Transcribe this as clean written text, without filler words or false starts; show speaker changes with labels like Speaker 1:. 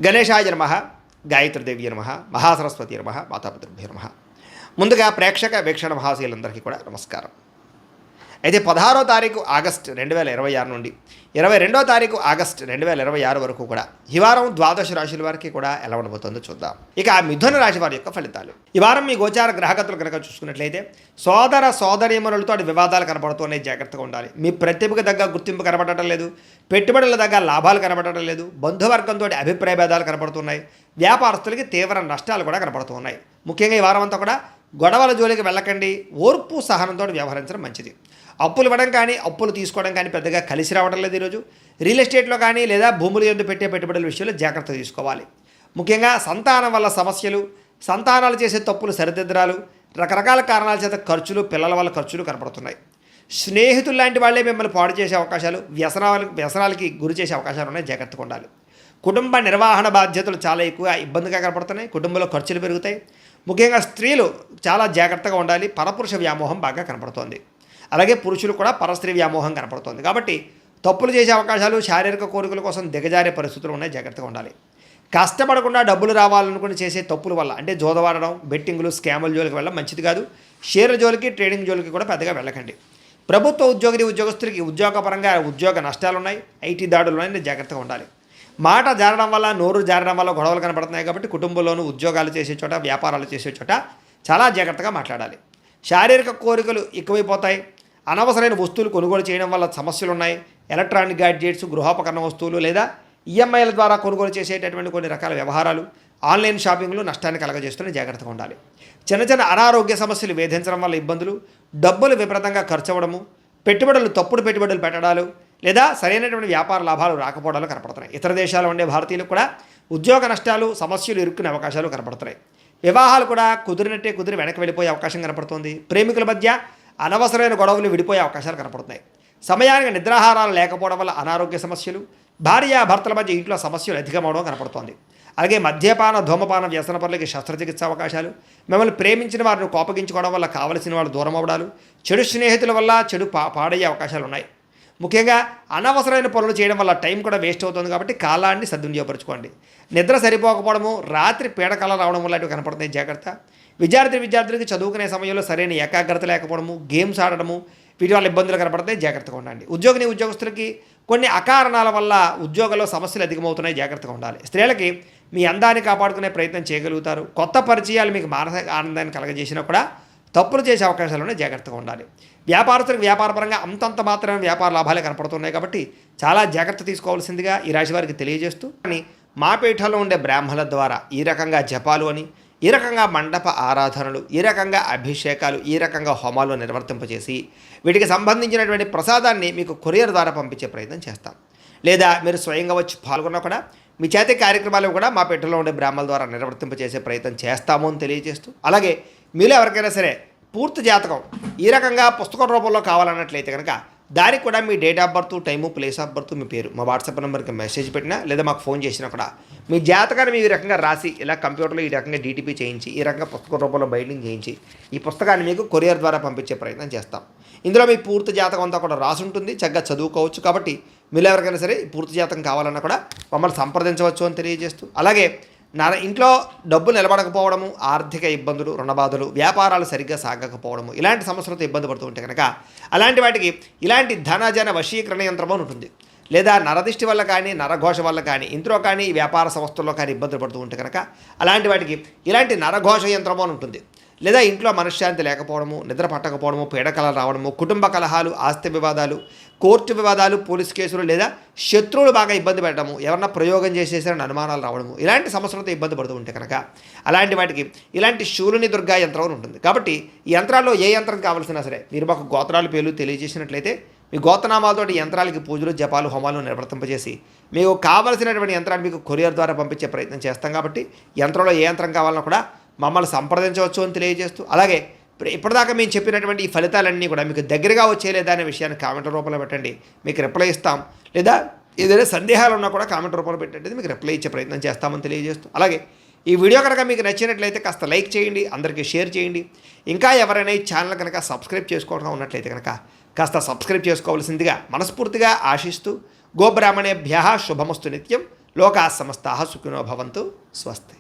Speaker 1: గణేశాయ నమః, గాయత్రీదేవి నమః, మహాసరస్వతి నమః, మాతాపితృభ్యో నమః. ముందుగా ప్రేక్షక వీక్షణ మహాశీలందరికీ కూడా నమస్కారం. అయితే 16వ తారీఖు ఆగస్టు 2026 నుండి 22వ తారీఖు ఆగస్టు 2026 వరకు కూడా ఈ వారం ద్వాదశ రాశుల వారికి కూడా ఎలా ఉండబోతుందో చూద్దాం. ఇక మిథున రాశి వారి యొక్క ఫలితాలు. ఈ వారం మీ గోచార గ్రహగతులు కనుక చూసుకున్నట్లయితే సోదర సోదరీమణులతో వివాదాలు కనబడుతున్నాయి, జాగ్రత్తగా ఉండాలి. మీ ప్రతిభకు తగ్గ గుర్తింపు కనబడటం లేదు, పెట్టుబడుల దగ్గర లాభాలు కనబడటం లేదు, బంధువర్గంతో అభిప్రాయ భేదాలు కనబడుతున్నాయి, వ్యాపారస్తులకి తీవ్ర నష్టాలు కూడా కనబడుతున్నాయి. ముఖ్యంగా ఈ వారం అంతా కూడా గొడవల జోలికి వెళ్ళకండి, ఓర్పు సహనంతో వ్యవహరించడం మంచిది. అప్పులు ఇవ్వడం కానీ అప్పులు తీసుకోవడం కానీ పెద్దగా కలిసి రావడం లేదు. ఈరోజు రియల్ ఎస్టేట్లో కానీ లేదా భూములు యందు పెట్టే పెట్టుబడుల విషయంలో జాగ్రత్త తీసుకోవాలి. ముఖ్యంగా సంతానం వల్ల సమస్యలు, సంతానాలు చేసే తప్పులు సరిదిద్దరాలు, రకరకాల కారణాల చేత ఖర్చులు, పిల్లల వల్ల ఖర్చులు కనపడుతున్నాయి. స్నేహితులు లాంటి వాళ్ళే మిమ్మల్ని పాడు చేసే అవకాశాలు, వ్యసనాలకి గురి చేసే అవకాశాలు ఉన్నాయి, జాగ్రత్తగా ఉండాలి. కుటుంబ నిర్వహణ బాధ్యతలు చాలా ఎక్కువ ఇబ్బందిగా కనపడుతున్నాయి, కుటుంబంలో ఖర్చులు పెరుగుతాయి. ముఖ్యంగా స్త్రీలు చాలా జాగ్రత్తగా ఉండాలి, పరపురుష వ్యామోహం బాగా కనపడుతోంది. అలాగే పురుషులు కూడా పరస్త్రీ వ్యామోహం కనపడుతోంది. కాబట్టి తప్పులు చేసే అవకాశాలు, శారీరక కోరికల కోసం దిగజారే పరిస్థితులు ఉన్నాయి, జాగ్రత్తగా ఉండాలి. కష్టపడకుండా డబ్బులు రావాలనుకుని చేసే తప్పుల వల్ల అంటే జోదవాడడం, బెట్టింగులు, స్కాముల జోలికి వెళ్ళడం మంచిది కాదు. షేర్ల జోలికి, ట్రేడింగ్ జోలికి కూడా పెద్దగా వెళ్ళకండి. ప్రభుత్వ ఉద్యోగస్తులకి ఉద్యోగపరంగా ఉద్యోగ నష్టాలు ఉన్నాయి, ఐటీ దాడులు ఉన్నాయి, జాగ్రత్తగా ఉండాలి. మాట జారడం వల్ల, నోరు జారడం వల్ల గొడవలు కనపడుతున్నాయి. కాబట్టి కుటుంబంలోనూ ఉద్యోగాలు చేసే చోట, వ్యాపారాలు చేసే చోట చాలా జాగ్రత్తగా మాట్లాడాలి. శారీరక కోరికలు ఎక్కువైపోతాయి. అనవసరమైన వస్తువులు కొనుగోలు చేయడం వల్ల సమస్యలు ఉన్నాయి. ఎలక్ట్రానిక్ గ్యాడ్జెట్స్, గృహోపకరణ వస్తువులు లేదా ఈఎంఐల ద్వారా కొనుగోలు చేసేటటువంటి కొన్ని రకాల వ్యవహారాలు, ఆన్లైన్ షాపింగ్లు నష్టాన్ని కలగజేస్తూనే జాగ్రత్తగా ఉండాలి. చిన్న చిన్న అనారోగ్య సమస్యలు వేధించడం వల్ల ఇబ్బందులు, డబ్బులు విపరీతంగా ఖర్చు అవ్వడము, తప్పుడు పెట్టుబడులు పెట్టడాలు లేదా సరైనటువంటి వ్యాపార లాభాలు రాకపోవడాలు కనపడుతున్నాయి. ఇతర దేశాల్లో ఉండే భారతీయులకు కూడా ఉద్యోగ నష్టాలు, సమస్యలు ఇరుక్కునే అవకాశాలు కనపడుతున్నాయి. వివాహాలు కూడా కుదిరి వెనక్కి వెళ్ళిపోయే అవకాశం కనపడుతుంది. ప్రేమికుల మధ్య అనవసరమైన గొడవలు విడిపోయే అవకాశాలు కనపడుతున్నాయి. సమయానికి నిద్రాహారాలు లేకపోవడం వల్ల అనారోగ్య సమస్యలు, భార్యాభర్తల మధ్య ఇంట్లో సమస్యలు అధికమవడం కనపడుతోంది. అలాగే మద్యపాన, ధూమపాన వ్యసన పనులకి శస్త్రచికిత్స అవకాశాలు, మిమ్మల్ని ప్రేమించిన వారిని కోపగించుకోవడం వల్ల కావలసిన వాళ్ళు దూరం అవ్వడాలు, చెడు స్నేహితుల వల్ల చెడు పాడయ్యే అవకాశాలు ఉన్నాయి. ముఖ్యంగా అనవసరమైన పనులు చేయడం వల్ల టైం కూడా వేస్ట్ అవుతుంది. కాబట్టి కాలాన్ని సద్వినియోగపరచుకోండి. నిద్ర సరిపోకపోవడము, రాత్రి పీడకల రావడం లాంటివి కనపడుతున్నాయి, జాగ్రత్త. విద్యార్థులకి చదువుకునే సమయంలో సరైన ఏకాగ్రత లేకపోవడము, గేమ్స్ ఆడడము, వీటి వల్ల ఇబ్బందులు కనపడతాయి, జాగ్రత్తగా ఉండండి. ఉద్యోగస్తులకి కొన్ని అకారణాల వల్ల ఉద్యోగంలో సమస్యలు అధికమవుతున్నాయి, జాగ్రత్తగా ఉండాలి. స్త్రీలకి మీ అందాన్ని కాపాడుకునే ప్రయత్నం చేయగలుగుతారు. కొత్త పరిచయాలు మీకు మానసిక ఆనందాన్ని కలగజేసినా కూడా తప్పులు చేసే అవకాశాలు ఉన్నాయి, జాగ్రత్తగా ఉండాలి. వ్యాపారస్తులకు వ్యాపారపరంగా అంతంత మాత్రమే వ్యాపార లాభాలే కనపడుతున్నాయి. కాబట్టి చాలా జాగ్రత్త తీసుకోవాల్సిందిగా ఈ రాశి వారికి తెలియజేస్తూ, కానీ మా పీఠంలో ఉండే బ్రాహ్మణుల ద్వారా ఈ రకంగా జపాలు అని, ఈ రకంగా మండప ఆరాధనలు, ఈ రకంగా అభిషేకాలు, ఈ రకంగా హోమాలు నిర్వర్తింపజేసి వీటికి సంబంధించినటువంటి ప్రసాదాన్ని మీకు కొరియర్ ద్వారా పంపించే ప్రయత్నం చేస్తాం. లేదా మీరు స్వయంగా వచ్చి పాల్గొన్నా కూడా మీ చేతి కార్యక్రమాలు కూడా మా పీఠంలో ఉండే బ్రాహ్మణుల ద్వారా నిర్వర్తింపజేసే ప్రయత్నం చేస్తాము అని తెలియజేస్తూ, అలాగే మీలో ఎవరికైనా సరే పూర్తి జాతకం ఈ రకంగా పుస్తకం రూపంలో కావాలన్నట్లయితే కనుక దానికి కూడా మీ date of birth, time, place of birth, మీ పేరు మా వాట్సాప్ నెంబర్కి మెసేజ్ పెట్టినా లేదా మాకు ఫోన్ చేసినా కూడా మీ జాతకాన్ని మీ ఈ రకంగా రాసి ఇలా కంప్యూటర్లో ఈ రకంగా డీటీపీ చేయించి ఈ రకంగా పుస్తకం రూపంలో బైండింగ్ చేయించి ఈ పుస్తకాన్ని మీకు కొరియర్ ద్వారా పంపించే ప్రయత్నం చేస్తాం. ఇందులో మీ పూర్తి జాతకం అంతా కూడా రాసి ఉంటుంది, చక్కగా చదువుకోవచ్చు. కాబట్టి మీరు ఎవరికైనా సరే పూర్తి జాతకం కావాలన్నా కూడా మమ్మల్ని సంప్రదించవచ్చు అని తెలియజేస్తూ, అలాగే ఇంట్లో డబ్బు నిలబడకపోవడము, ఆర్థిక ఇబ్బందులు, రుణబాధలు, వ్యాపారాలు సరిగ్గా సాగకపోవడము, ఇలాంటి సమస్యలతో ఇబ్బంది పడుతూ ఉంటే కనుక అలాంటి వాటికి ఇలాంటి ధనజన వశీకరణ యంత్రం అని ఉంటుంది. లేదా నరదిష్టి వల్ల కానీ, నరఘోష వల్ల కానీ, ఇంట్లో కానీ, వ్యాపార సంస్థల్లో కానీ ఇబ్బందులు పడుతూ ఉంటే కనుక అలాంటి వాటికి ఇలాంటి నరఘోష యంత్రం అని ఉంటుంది. లేదా ఇంట్లో మనశ్శాంతి లేకపోవడము, నిద్ర పట్టకపోవడము, పీడకలలు రావడము, కుటుంబ కలహాలు, ఆస్తి వివాదాలు, కోర్టు వివాదాలు, పోలీస్ కేసులు, లేదా శత్రువులు బాగా ఇబ్బంది పెట్టడము, ఎవరన్నా ప్రయోగం చేసేసారని అనుమానాలు రావడము, ఇలాంటి సమస్యలతో ఇబ్బంది పడుతూ ఉంటే కనుక అలాంటి వాటికి ఇలాంటి శూలుని దుర్గా యంత్రం అని ఉంటుంది. కాబట్టి ఈ యంత్రాల్లో ఏ యంత్రం కావాల్సినా సరే మీరు మాకు గోత్రాలు పేర్లు తెలియజేసినట్లయితే మీ గోత్రనామాలతోటి యంత్రాలకి పూజలు, జపాలు, హోమాలు నిర్వర్తింపజేసి మీకు కావలసినటువంటి యంత్రాన్ని మీకు కొరియర్ ద్వారా పంపించే ప్రయత్నం చేస్తాం. కాబట్టి యంత్రంలో ఏ యంత్రం కావాలన్నా కూడా మమ్మల్ని సంప్రదించవచ్చు అని తెలియజేస్తూ, అలాగే ఇప్పటిదాకా మేము చెప్పినటువంటి ఈ ఫలితాలన్నీ కూడా మీకు దగ్గరగా వచ్చేలేదా అనే విషయాన్ని కామెంట్ రూపంలో పెట్టండి, మీకు రిప్లై ఇస్తాం. లేదా ఏదైనా సందేహాలు ఉన్నా కూడా కామెంట్ రూపంలో పెట్టండి, మీకు రిప్లై ఇచ్చే ప్రయత్నం చేస్తామని తెలియజేస్తూ, అలాగే ఈ వీడియో కనుక మీకు నచ్చినట్లయితే కాస్త లైక్ చేయండి, అందరికీ షేర్ చేయండి. ఇంకా ఎవరైనా ఈ ఛానల్ కనుక సబ్స్క్రైబ్ చేసుకోవడం ఉన్నట్లయితే కనుక కాస్త సబ్స్క్రైబ్ చేసుకోవాల్సిందిగా మనస్ఫూర్తిగా ఆశిస్తూ, గోబ్రాహ్మణేభ్యః శుభమస్తు నిత్యం. లోకా సమస్తాః సుఖినో భవంతు. స్వస్తి.